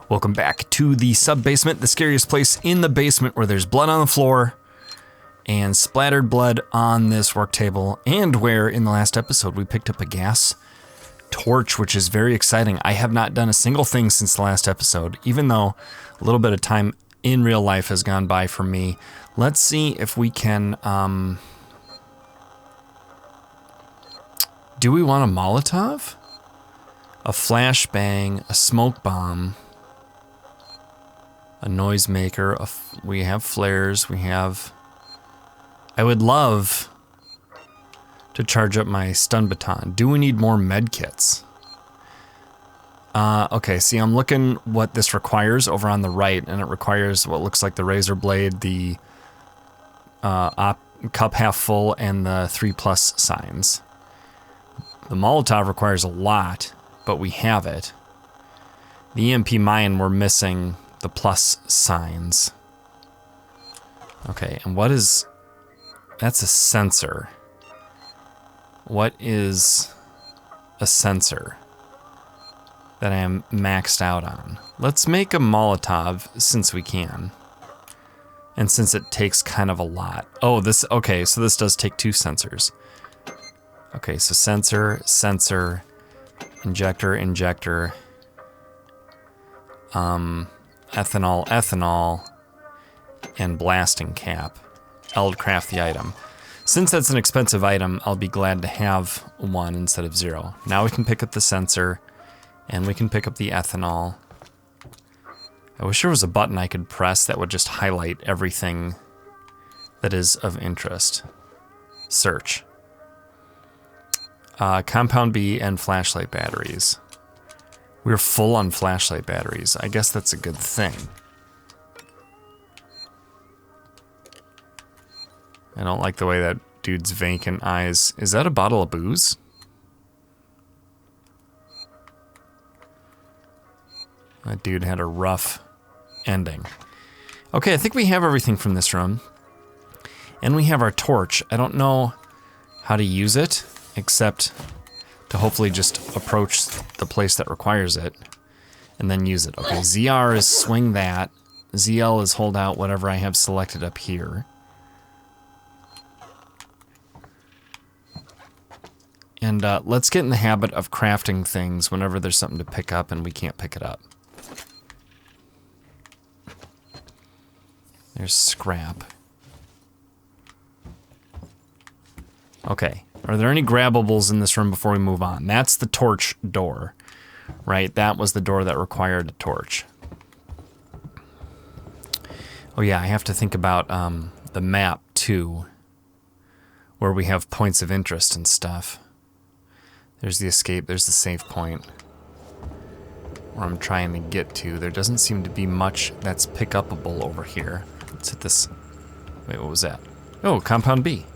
Welcome back to the sub-basement, the scariest place in the basement where there's blood on the floor and splattered blood on this work table, and where in the last episode we picked up a gas torch, which is very exciting. I have not done a single thing since the last episode, even though a little bit of time in real life has gone by for me. Let's see if we can, do we want a Molotov? A flashbang, a smoke bomb, a noisemaker, we have flares, we have... I would love to charge up my stun baton. Do we need more med kits? Okay, see, I'm looking what this requires over on the right, and it requires what looks like the razor blade, the cup half full, and the 3+ signs. The Molotov requires a lot, but we have it. The EMP mine, we're missing the plus signs. Okay, and what is... That's a sensor. What is a sensor that I am maxed out on? Let's make a Molotov since we can. And since it takes kind of a lot. Oh, this, okay, so this does take 2 sensors. Okay, so sensor, sensor, injector, injector, ethanol, ethanol, and blasting cap. I'll craft the item. Since that's an expensive item, I'll be glad to have 1 instead of 0. Now we can pick up the sensor, and we can pick up the ethanol. I wish there was a button I could press that would just highlight everything that is of interest. Search. Compound B and flashlight batteries. We're full on flashlight batteries. I guess that's a good thing. I don't like the way that dude's vacant eyes... Is that a bottle of booze? That dude had a rough ending. Okay, I think we have everything from this room. And we have our torch. I don't know how to use it, except to hopefully just approach the place that requires it and then use it. Okay, ZR is swing that. ZL is hold out whatever I have selected up here. And let's get in the habit of crafting things whenever there's something to pick up and we can't pick it up. There's scrap. Okay, are there any grabbables in this room before we move on? That's the torch door, right? That was the door that required a torch. Oh yeah, I have to think about the map too, where we have points of interest and stuff. There's the escape, there's the save point where I'm trying to get to. There doesn't seem to be much that's pick-upable over here. Let's hit this. Wait, what was that? Oh, compound B.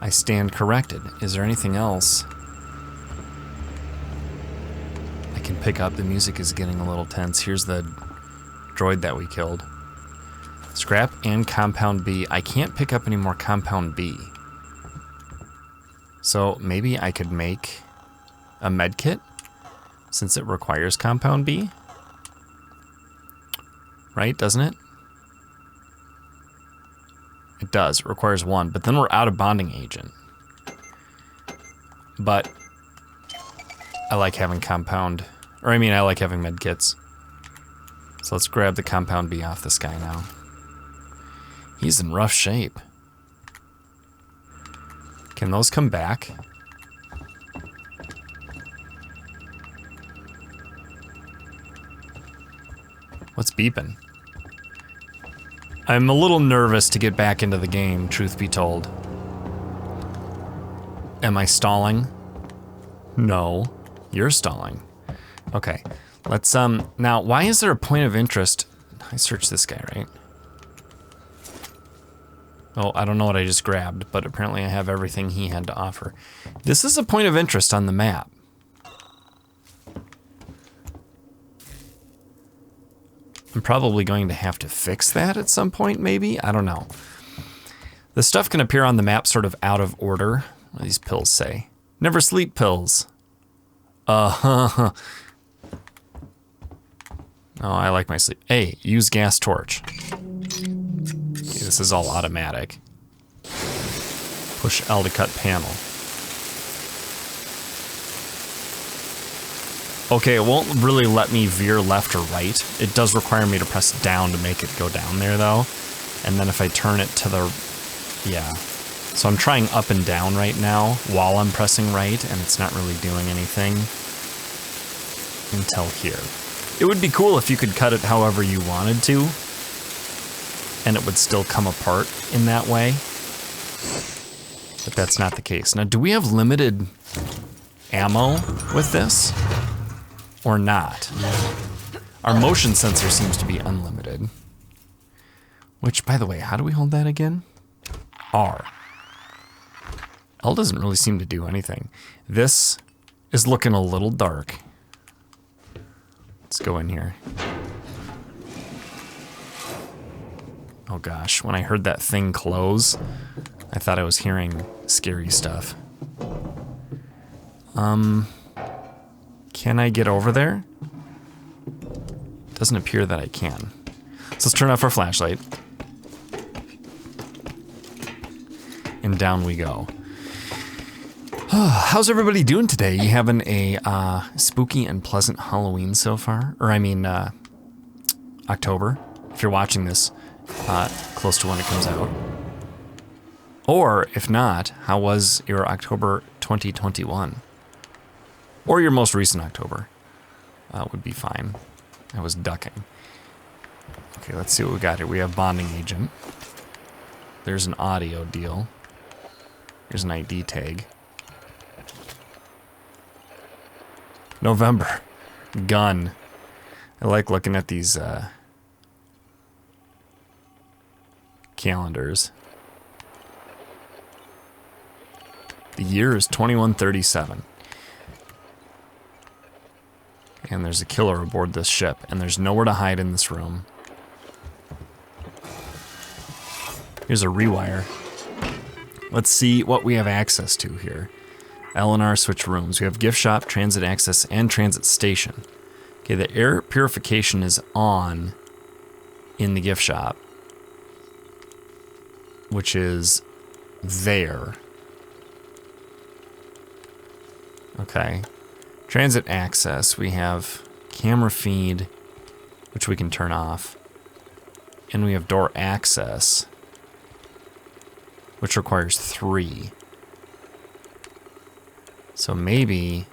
I stand corrected. Is there anything else I can pick up? The music is getting a little tense. Here's the droid that we killed. Scrap and compound B. I can't pick up any more compound B. So maybe I could make a med kit since it requires compound B. Right, doesn't it? It does, it requires 1, but then we're out of bonding agent. But I like having compound, or I mean I like having med kits. So let's grab the compound B off this guy now. He's in rough shape. Can those come back? What's beeping? I'm a little nervous to get back into the game, truth be told. Am I stalling? No, you're stalling. Okay, let's, now, why is there a point of interest? I searched this guy, right? Oh, I don't know what I just grabbed, but apparently I have everything he had to offer. This is a point of interest on the map. I'm probably going to have to fix that at some point, maybe? I don't know. The stuff can appear on the map sort of out of order. What do these pills say? Never sleep pills. Oh, I like my sleep. Hey, use gas torch. Okay, this is all automatic. Push L to cut panel. Okay, it won't really let me veer left or right. It does require me to press down to make it go down there, though. And then if I turn it to the... yeah. So I'm trying up and down right now while I'm pressing right, and it's not really doing anything until here. It would be cool if you could cut it however you wanted to, and it would still come apart in that way. But that's not the case. Now, do we have limited ammo with this? Or not? Our motion sensor seems to be unlimited. Which, by the way, how do we hold that again? R. L doesn't really seem to do anything. This is looking a little dark. Let's go in here. Oh gosh, when I heard that thing close, I thought I was hearing scary stuff. Can I get over there? Doesn't appear that I can. So let's turn off our flashlight. And down we go. How's everybody doing today? You having a spooky and pleasant Halloween so far? Or I mean, October, if you're watching this close to when it comes out. Or, if not, how was your October 2021? Or your most recent October. Would be fine. I was ducking. Okay, let's see what we got here. We have bonding agent. There's an audio deal. Here's an ID tag. November. Gun. I like looking at these calendars. The year is 2137. And there's a killer aboard this ship, and there's nowhere to hide in this room. Here's a rewire. Let's see what we have access to here. L&R switch rooms. We have gift shop, transit access, and transit station. Okay, the air purification is on in the gift shop, which is there. Okay. Transit access, we have camera feed, which we can turn off. And we have door access, which requires 3. So maybe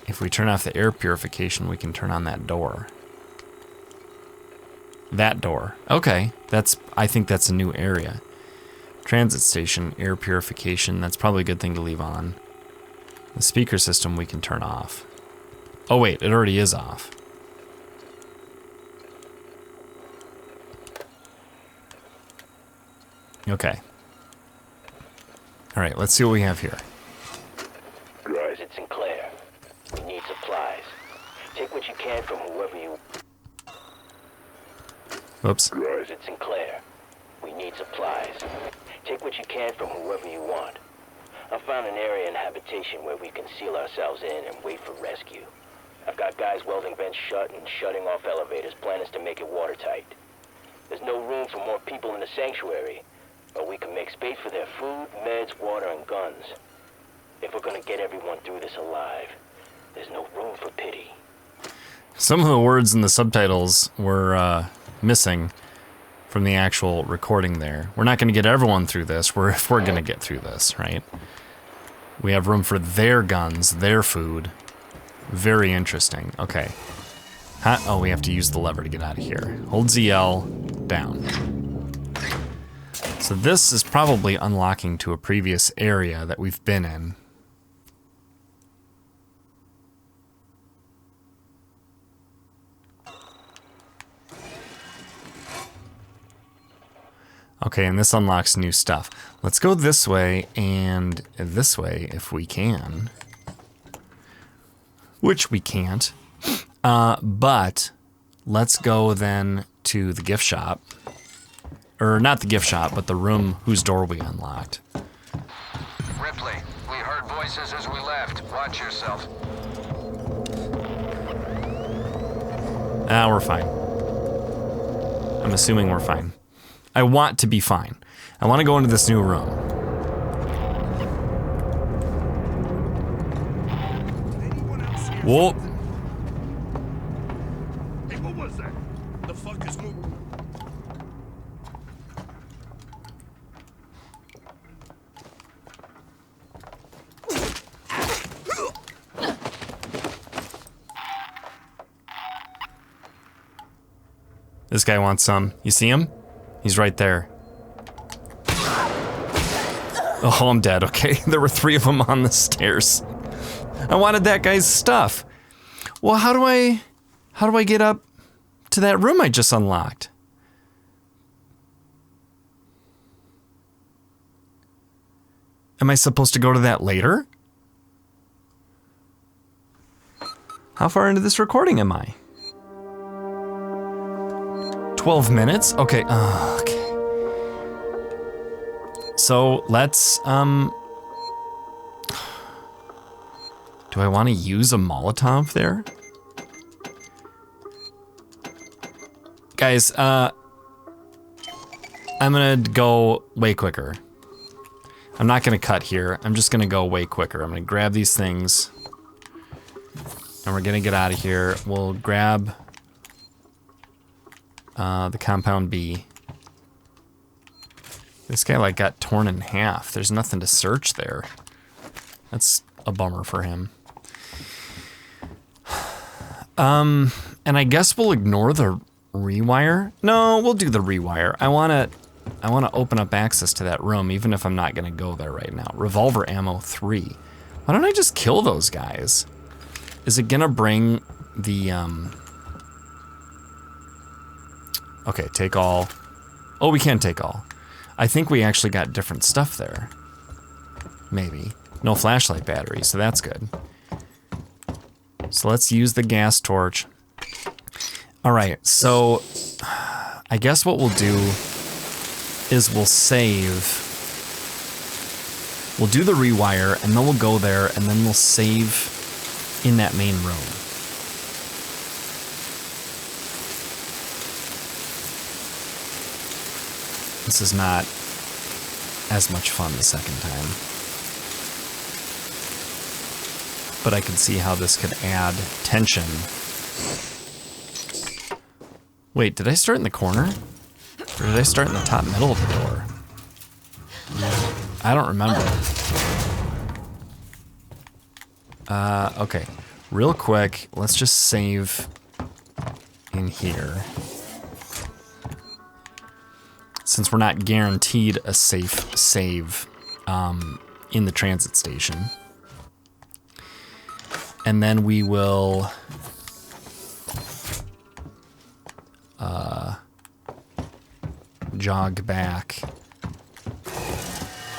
if we turn off the air purification, we can turn on that door. That door. Okay, I think that's a new area. Transit station, air purification, that's probably a good thing to leave on. The speaker system we can turn off. Oh wait, it already is off. Okay. Alright, let's see what we have here. Guys, it's Sinclair. We need supplies. Take what you can from whoever you... Whoops. Guys, it's Sinclair. We need supplies. Take what you can from whoever you want. I found an area in habitation where we can seal ourselves in and wait for rescue. I've got guys welding vents shut and shutting off elevators. Plan is to make it watertight. There's no room for more people in the sanctuary, but we can make space for their food, meds, water, and guns. If we're gonna get everyone through this alive, there's no room for pity. Some of the words in the subtitles were missing from the actual recording there. We're not going to get everyone through this. If we're going to get through this, right? We have room for their guns, their food. Very interesting. Okay. Oh, we have to use the lever to get out of here. Hold ZL down. So this is probably unlocking to a previous area that we've been in. Okay, and this unlocks new stuff. Let's go this way and this way if we can. Which we can't. But let's go then to the gift shop. Or not the gift shop, but the room whose door we unlocked. Ripley, we heard voices as we left. Watch yourself. Ah, we're fine. I'm assuming we're fine. I want to be fine. I want to go into this new room. Whoa. Hey, what was that? The fuck is moving? This guy wants some. You see him? He's right there. Oh, I'm dead. Okay, there were 3 of them on the stairs. I wanted that guy's stuff. Well, how do I get up to that room I just unlocked? Am I supposed to go to that later? How far into this recording am I? 12 minutes? Okay, okay. So let's, do I want to use a Molotov there? Guys, I'm gonna go way quicker. I'm not gonna cut here. I'm just gonna go way quicker. I'm gonna grab these things. And we're gonna get out of here. We'll grab the compound B. This guy like got torn in half. There's nothing to search there. That's a bummer for him. And I guess we'll ignore the rewire. No, we'll do the rewire. I wanna open up access to that room, even if I'm not gonna go there right now. Revolver ammo 3. Why don't I just kill those guys? Is it gonna bring the okay, take all. Oh, we can take all. I think we actually got different stuff there. Maybe. No flashlight battery, so that's good. So let's use the gas torch. All right, so I guess what we'll do is we'll save. We'll do the rewire, and then we'll go there, and then we'll save in that main room. This is not as much fun the second time. But I can see how this could add tension. Wait, did I start in the corner? Or did I start in the top middle of the door? I don't remember. Okay. Real quick, let's just save in here. Since we're not guaranteed a safe save in the transit station. And then we will jog back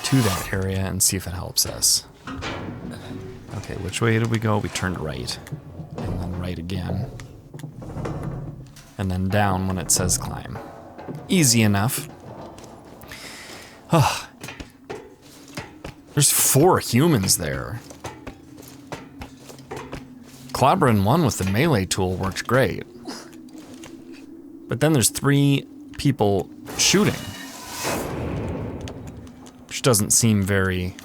to that area and see if it helps us. Okay, which way did we go? We turned right. And then right again. And then down when it says climb. Easy enough. Oh. There's 4 humans there. Clobbering one with the melee tool worked great. But then there's 3 people shooting. Which doesn't seem very...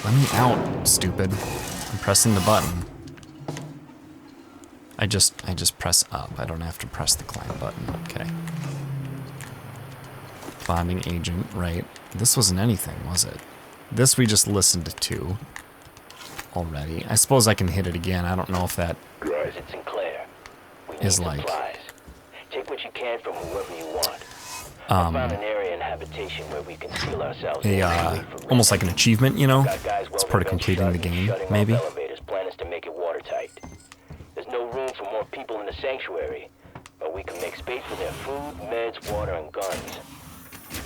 Let me out, stupid. I'm pressing the button. I just press up. I don't have to press the climb button. Okay. Bonding agent, right. This wasn't anything, was it? This we just listened to already. I suppose I can hit it again. I don't know if that is like... Take what you can from whoever you want. I found an area in habitation where we can seal ourselves almost like an achievement, you know? It's part of completing the game, maybe. Elevators. Plan is to make it watertight. There's no room for more people in the sanctuary, but we can make space for their food, meds, water, and guns.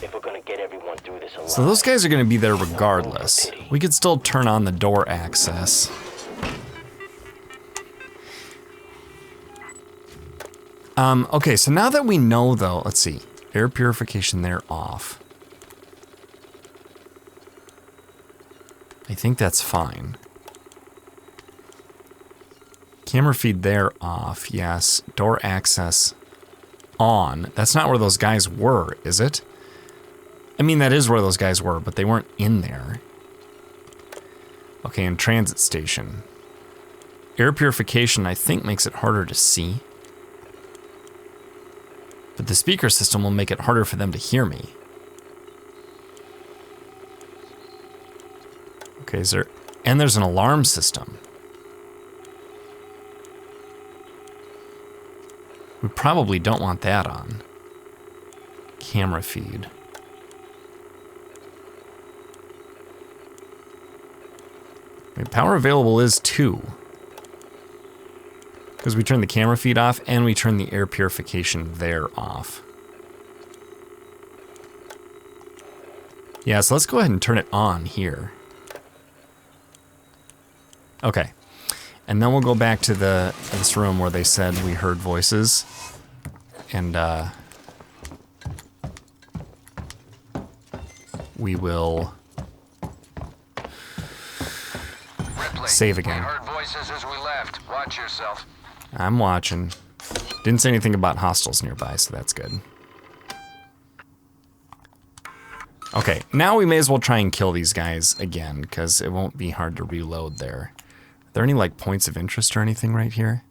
If we're gonna get everyone through this alive. So those guys are gonna be there regardless. We could still turn on the door access. Okay, so now that we know though, let's see. Air purification there off. I think that's fine. Camera feed there off, yes. Door access on. That's not where those guys were, is it? I mean, that is where those guys were, but they weren't in there. Okay, and transit station. Air purification, I think, makes it harder to see. But the speaker system will make it harder for them to hear me. Okay, is there... And there's an alarm system. We probably don't want that on. Camera feed. Wait, power available is 2. Because we turn the camera feed off and we turn the air purification there off. Yeah, so let's go ahead and turn it on here. Okay. And then we'll go back to this room where they said we heard voices. And we will Ripley, save again. We heard voices as we left. Watch yourself. I'm watching. Didn't say anything about hostiles nearby, so that's good. Okay, now we may as well try and kill these guys again, because it won't be hard to reload there. Are there any, like, points of interest or anything right here?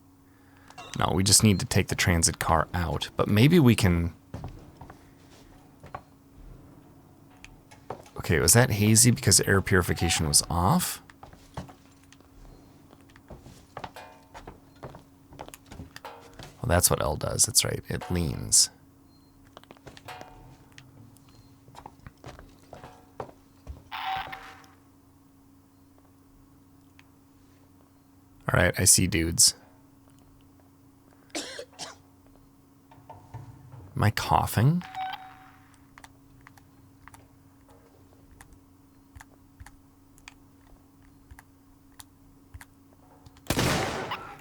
No, we just need to take the transit car out. But maybe we can... Okay, was that hazy because air purification was off? Well, that's what L does. That's right. It leans. All right, I see dudes. Am I coughing?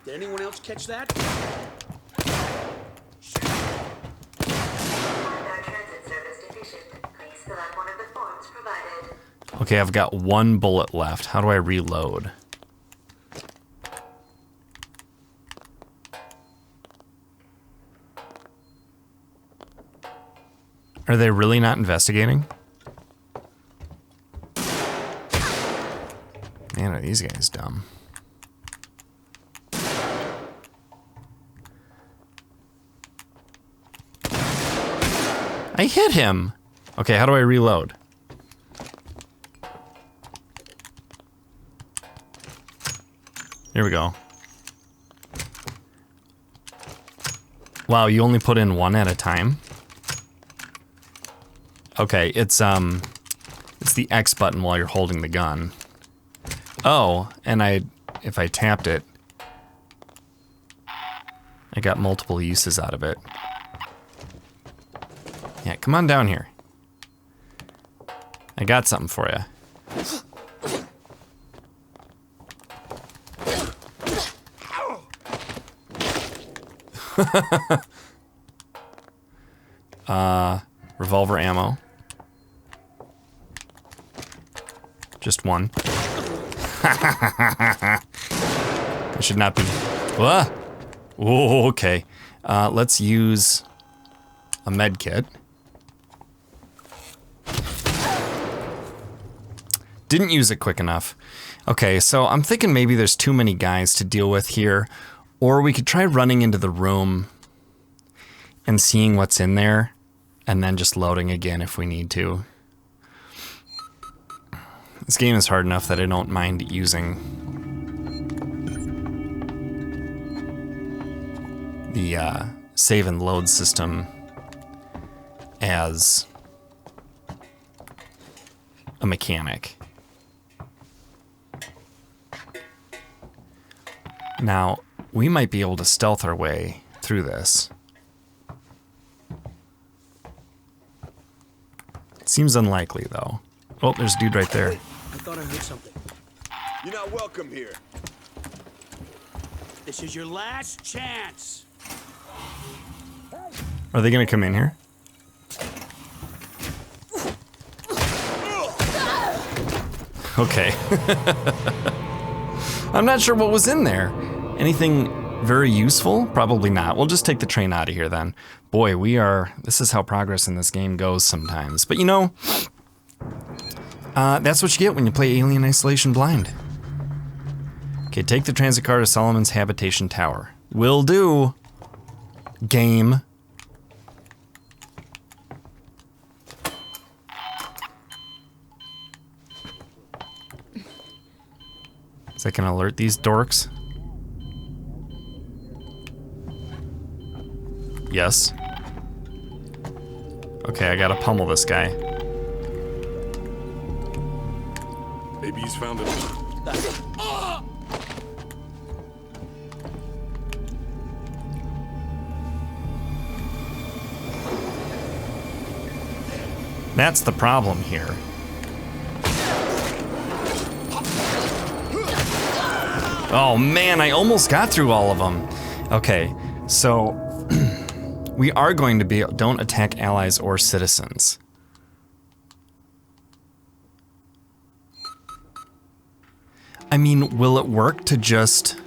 Did anyone else catch that? Okay, I've got 1 bullet left. How do I reload? Are they really not investigating? Man, are these guys dumb. I hit him! Okay, how do I reload? Here we go. Wow, you only put in 1 at a time? Okay, it's the X button while you're holding the gun. Oh, and if I tapped it, I got multiple uses out of it. Yeah, come on down here. I got something for you. Revolver ammo. Just 1. I should not be... Ah! Oh, okay. Let's use a med kit. Didn't use it quick enough. Okay, so I'm thinking maybe there's too many guys to deal with here. Or we could try running into the room and seeing what's in there, and then just loading again if we need to. This game is hard enough that I don't mind using the save and load system as a mechanic. Now, we might be able to stealth our way through this. It seems unlikely, though. Oh, there's a dude right there. I thought I heard something. You're not welcome here. This is your last chance. Are they gonna come in here? Okay. I'm not sure what was in there. Anything very useful? Probably not. We'll just take the train out of here then. Boy, this is how progress in this game goes sometimes. But you know, that's what you get when you play Alien Isolation blind. Okay, take the transit car to Solomon's Habitation Tower. Will do. Game. Is that gonna alert these dorks? Yes. Okay, I gotta pummel this guy. Maybe he's found it. That's the problem here. Oh man, I almost got through all of them. Okay, so we are going to be, don't attack allies or citizens. I mean, will it work to just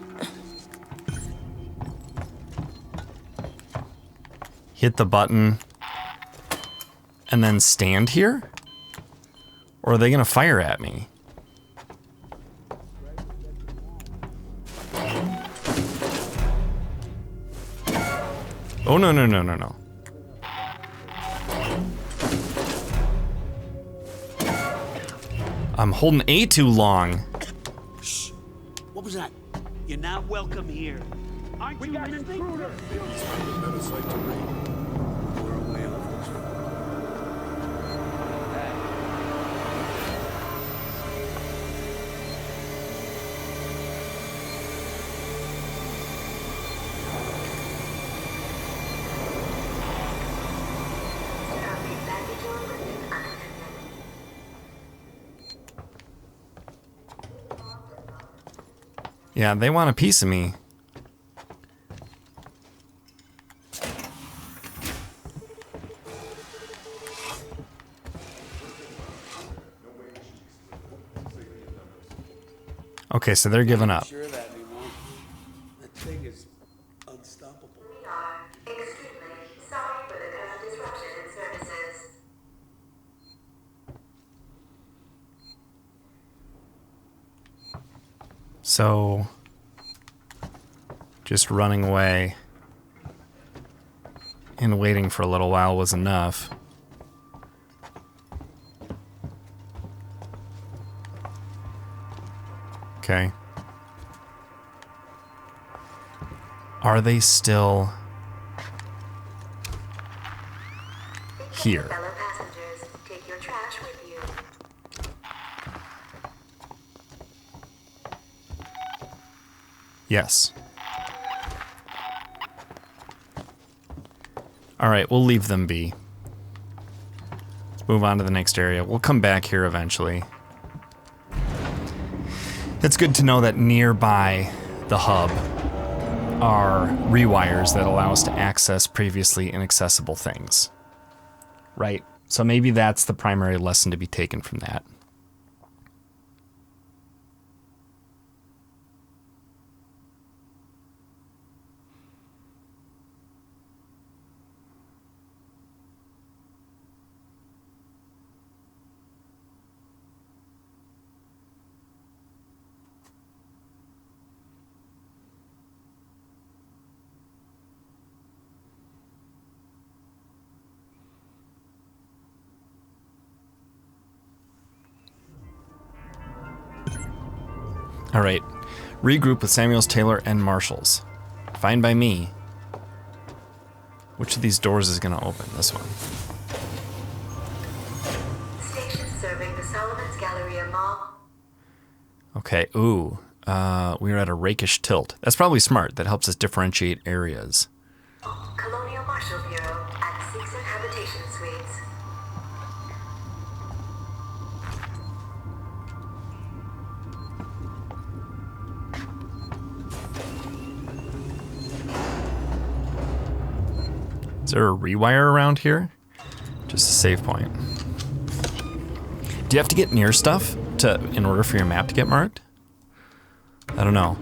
hit the button and then stand here? Or are they gonna fire at me? Oh, no, no, no, no, no. I'm holding A too long. Shh. What was that? You're not welcome here. Aren't you listening? Maybe he's found a better site to raid. We're away off this one. Yeah, they want a piece of me. Okay, so they're giving up. Sure that we won't. That thing is unstoppable. We are extremely sorry for the current disruption in services. So, just running away and waiting for a little while was enough. Okay. Are they still here? Fellow passengers, take your trash with you. Yes. All right, we'll leave them be. Let's move on to the next area. We'll come back here eventually. It's good to know that nearby the hub are rewires that allow us to access previously inaccessible things. Right? So maybe that's the primary lesson to be taken from that. All right, regroup with Samuels, Taylor, and Marshalls. Fine by me. Which of these doors is gonna open? This one. Station serving the Solomon's Galleria Mall. Okay, ooh. We're at a rakish tilt. That's probably smart. That helps us differentiate areas. Colonial Marshal Bureau at 6 Habitation Suites. Is there a rewire around here? Just a save point. Do you have to get near stuff in order for your map to get marked? I don't know.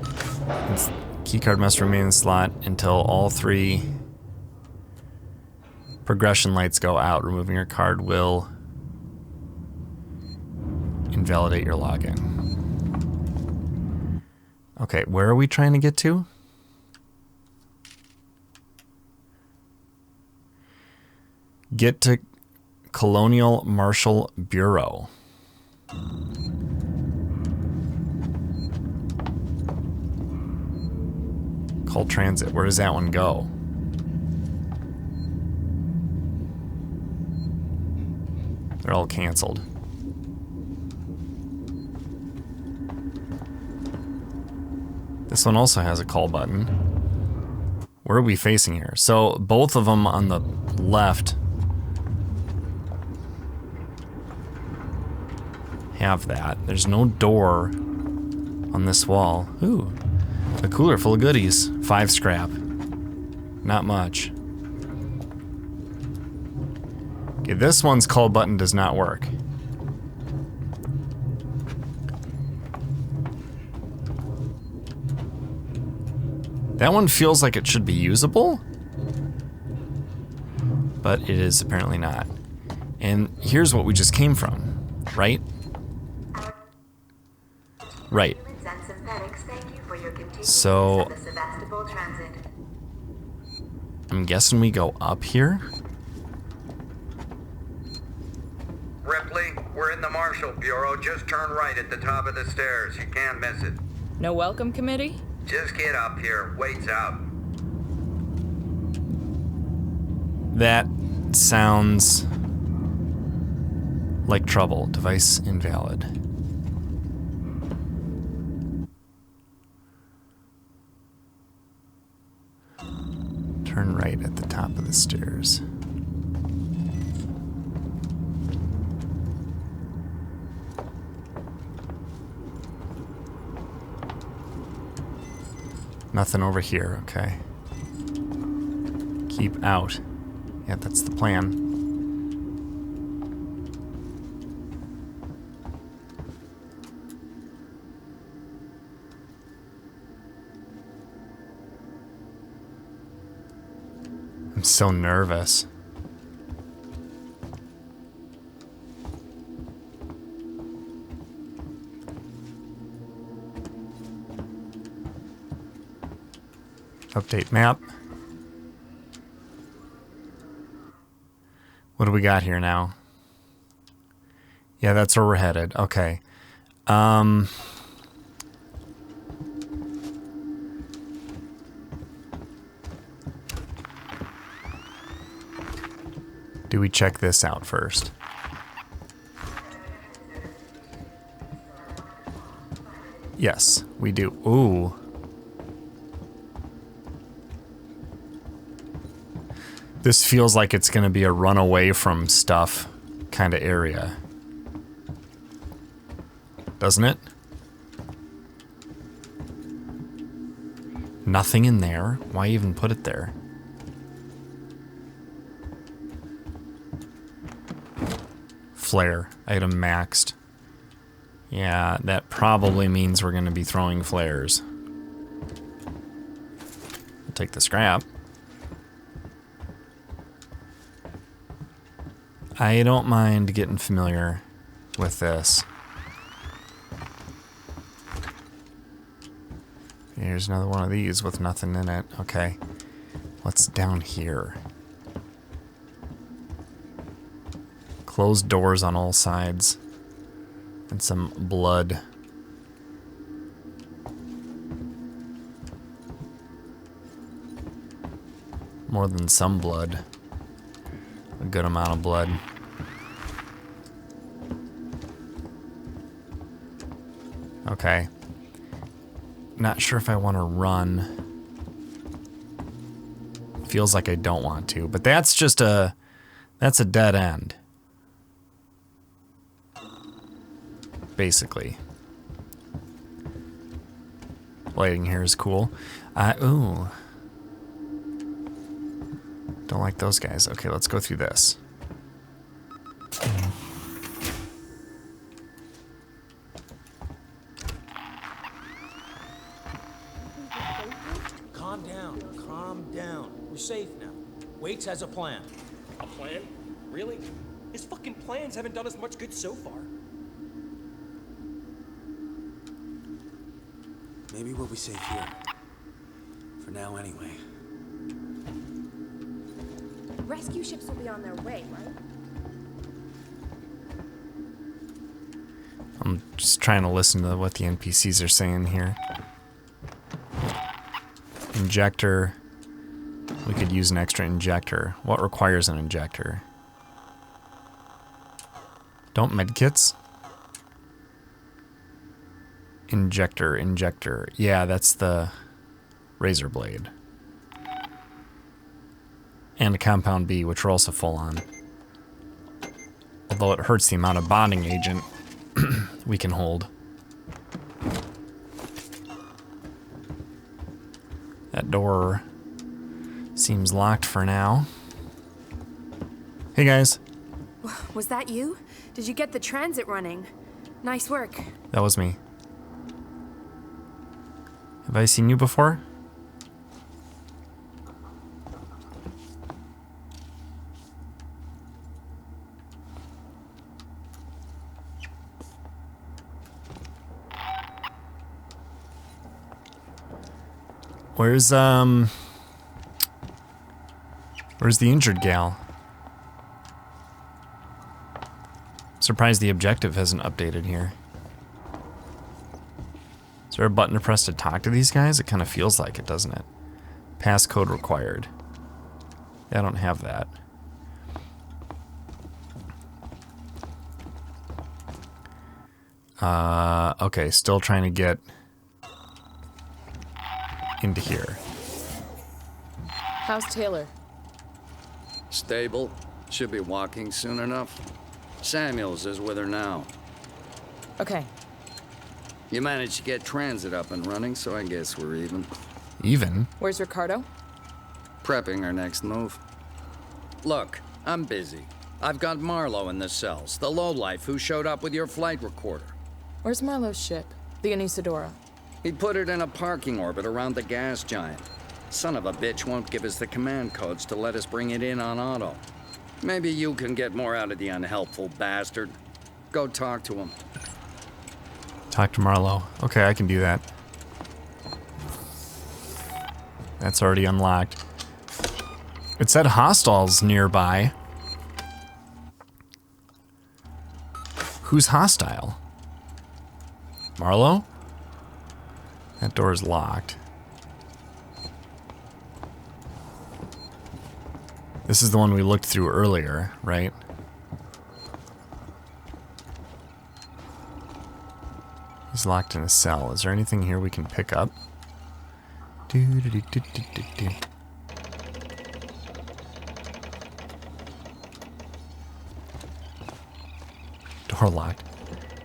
Keycard must remain in the slot until all 3 progression lights go out. Removing your card will invalidate your login. Okay, where are we trying to get to? Get to Colonial Marshal Bureau. Call transit. Where does that one go? They're all canceled. This one also has a call button. Where are we facing here? So both of them on the left have that. There's no door on this wall. Ooh, a cooler full of goodies. 5 scrap. Not much. Okay, this one's call button does not work. That one feels like it should be usable, but it is apparently not. And here's what we just came from, right? Right. So I'm guessing we go up here. Ripley, we're in the Marshal Bureau. Just turn right at the top of the stairs. You can't miss it. No welcome committee? Just get up here. Wait's out. That sounds like trouble. Device invalid. Turn right at the top of the stairs. Nothing over here, okay. Keep out. Yeah, that's the plan. I'm so nervous. Update map. What do we got here now? Yeah, that's where we're headed. Okay. Do we check this out first? Yes, we do. Ooh. This feels like it's going to be a run away from stuff kind of area. Doesn't it? Nothing in there. Why even put it there? Flare. Item maxed. Yeah, that probably means we're going to be throwing flares. I'll take the scrap. I don't mind getting familiar with this. Here's another one of these with nothing in it. Okay. What's down here? Closed doors on all sides. And some blood. More than some blood. A good amount of blood. Okay. Not sure if I want to run. Feels like I don't want to, but that's just that's a dead end. Basically. Lighting here is cool. Ooh. Don't like those guys. Okay, let's go through this. Calm down. We're safe now. Waits has a plan. A plan? Really? His fucking plans haven't done us much good so far. Maybe we'll be safe here. For now, anyway. Rescue ships will be on their way, right? I'm just trying to listen to what the NPCs are saying here. Injector. We could use an extra injector. What requires an injector? Don't medkits? Injector. Yeah, that's the razor blade. And a compound B, which we're also full on. Although it hurts the amount of bonding agent we can hold. That door seems locked for now. Hey guys. Was that you? Did you get the transit running? Nice work. That was me. Have I seen you before? Where's the injured gal? Surprised the objective hasn't updated here. Is there a button to press to talk to these guys? It kind of feels like it, doesn't it? Passcode required. Yeah, I don't have that. Okay, still trying to get into here. How's Taylor? Stable. Should be walking soon enough. Samuels is with her now. Okay. You managed to get transit up and running, so I guess we're even. Even? Where's Ricardo? Prepping our next move. Look, I'm busy. I've got Marlowe in the cells, the lowlife who showed up with your flight recorder. Where's Marlowe's ship? The Anisadora. He put it in a parking orbit around the gas giant. Son of a bitch won't give us the command codes to let us bring it in on auto. Maybe you can get more out of the unhelpful bastard. Go talk to him. Talk to Marlowe. Okay, I can do that. That's already unlocked. It said hostiles nearby. Who's hostile? Marlowe? That door is locked. This is the one we looked through earlier, right? He's locked in a cell. Is there anything here we can pick up? Door locked.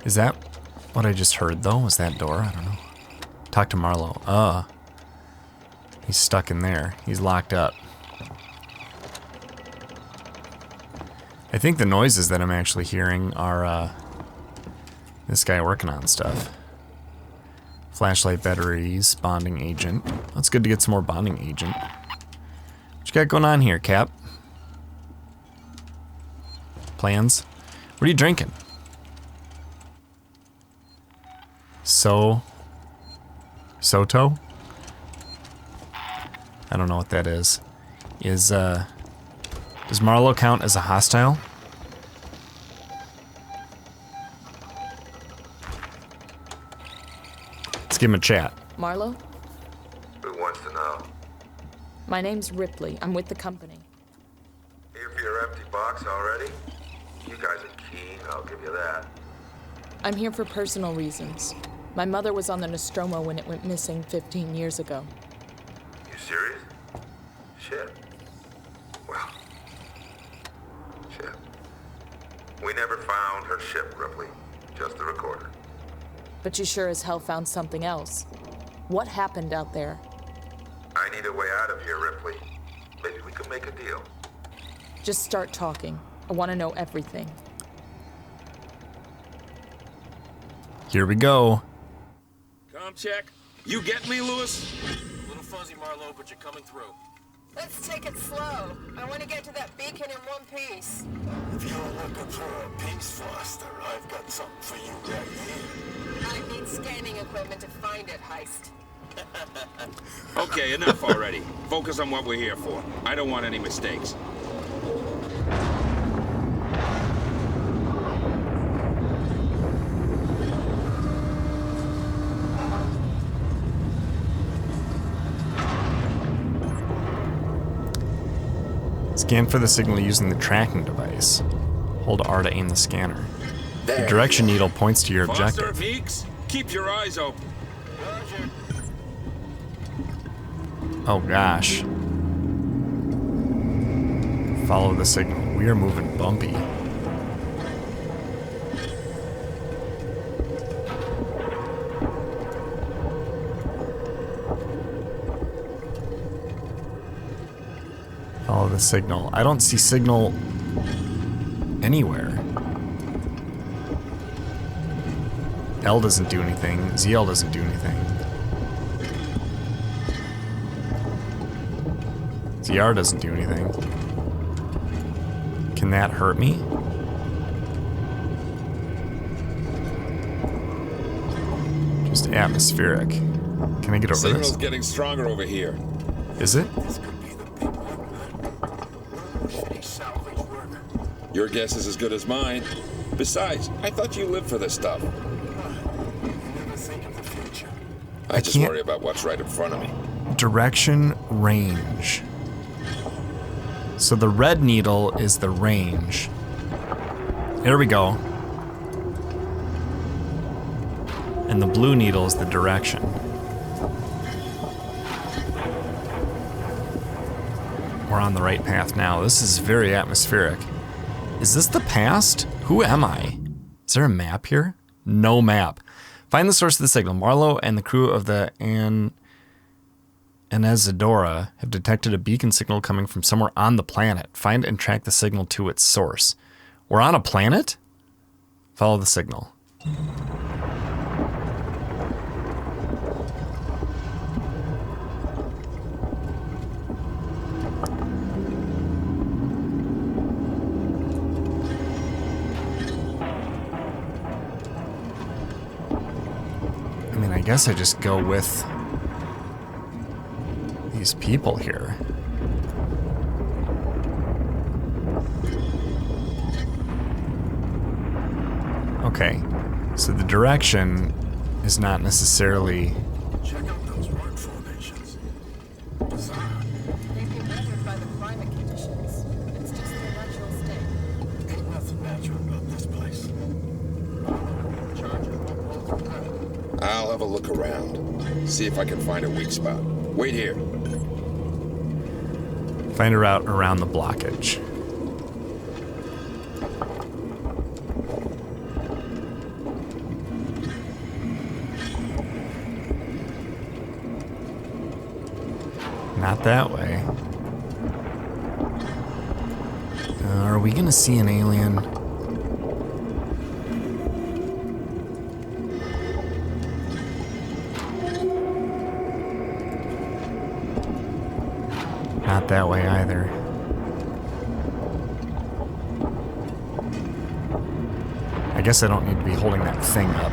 Is that what I just heard, though? Was that door? I don't know. Talk to Marlowe. He's stuck in there. He's locked up. I think the noises that I'm actually hearing are, this guy working on stuff. Flashlight batteries, bonding agent. That's good to get some more bonding agent. What you got going on here, Cap? Plans? What are you drinking? Soto? I don't know what that is. Does Marlowe count as a hostile? Let's give him a chat. Marlowe? Who wants to know? My name's Ripley. I'm with the company. Here for your empty box already? You guys are keen, I'll give you that. I'm here for personal reasons. My mother was on the Nostromo when it went missing 15 years ago. You serious? Shit. Well. Shit. We never found her ship, Ripley. Just the recorder. But you sure as hell found something else. What happened out there? I need a way out of here, Ripley. Maybe we can make a deal. Just start talking. I want to know everything. Here we go. Com check. You get me, Lewis? Little fuzzy, Marlowe, but you're coming through. Let's take it slow. I want to get to that beacon in one piece. If you're looking for a peace foster, I've got something for you right here. I need scanning equipment to find it, Heist. Okay, enough already. Focus on what we're here for. I don't want any mistakes. Scan for the signal using the tracking device. Hold R to aim the scanner. The direction needle points to your Foster, objective. Meeks, keep your eyes open. Oh gosh. Follow the signal. We are moving bumpy. Follow the signal. I don't see signal anywhere. L doesn't do anything. ZL doesn't do anything. ZR doesn't do anything. Can that hurt me? Just atmospheric. Can I get over Signal's this? getting stronger over here. Is it? Your guess is as good as mine. Besides, I thought you lived for this stuff. I just worry about what's right in front of me. Direction, range. So the red needle is the range. There we go. And the blue needle is the direction. We're on the right path now. This is very atmospheric. Is this the past? Who am I? Is there a map here? No map. Find the source of the signal. Marlowe and the crew of the Anazadora have detected a beacon signal coming from somewhere on the planet. Find and track the signal to its source. We're on a planet? Follow the signal. I guess I just go with these people here. Okay, so the direction is not necessarily... Check out those rock formations. Bizarre. They've been weathered by the climate conditions. It's just their natural state. Ain't nothing natural about this place. I'll have a look around. See if I can find a weak spot. Wait here. Find a route around the blockage. Not that way. Are we gonna see an alien? Not that way either. I guess I don't need to be holding that thing up.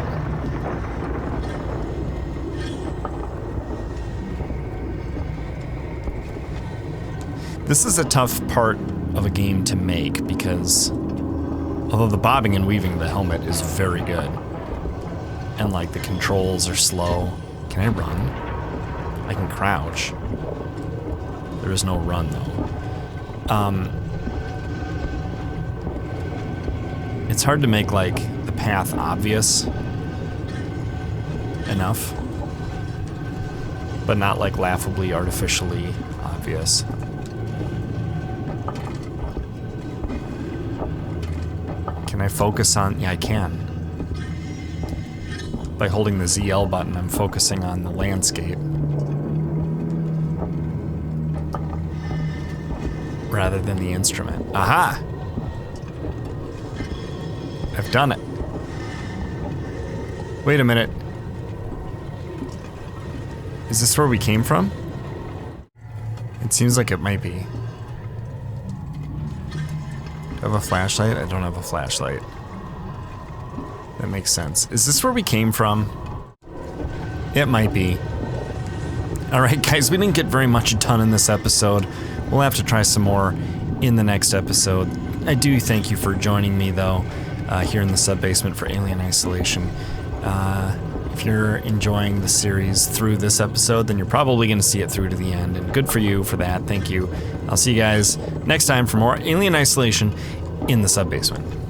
This is a tough part of a game to make because although the bobbing and weaving of the helmet is very good and like the controls are slow. Can I run? I can crouch. There is no run though. It's hard to make like the path obvious enough, but not like laughably artificially obvious. Can I focus on? Yeah, I can. By holding the ZL button, I'm focusing on the landscape rather than the instrument. Aha! I've done it. Wait a minute. Is this where we came from? It seems like it might be. Do I have a flashlight? I don't have a flashlight. That makes sense. Is this where we came from? It might be. Alright guys, we didn't get very much a ton in this episode. We'll have to try some more in the next episode. I do thank you for joining me though, here in the sub-basement for Alien Isolation. If you're enjoying the series through this episode, then you're probably going to see it through to the end, and good for you for that. Thank you. I'll see you guys next time for more Alien Isolation in the sub-basement.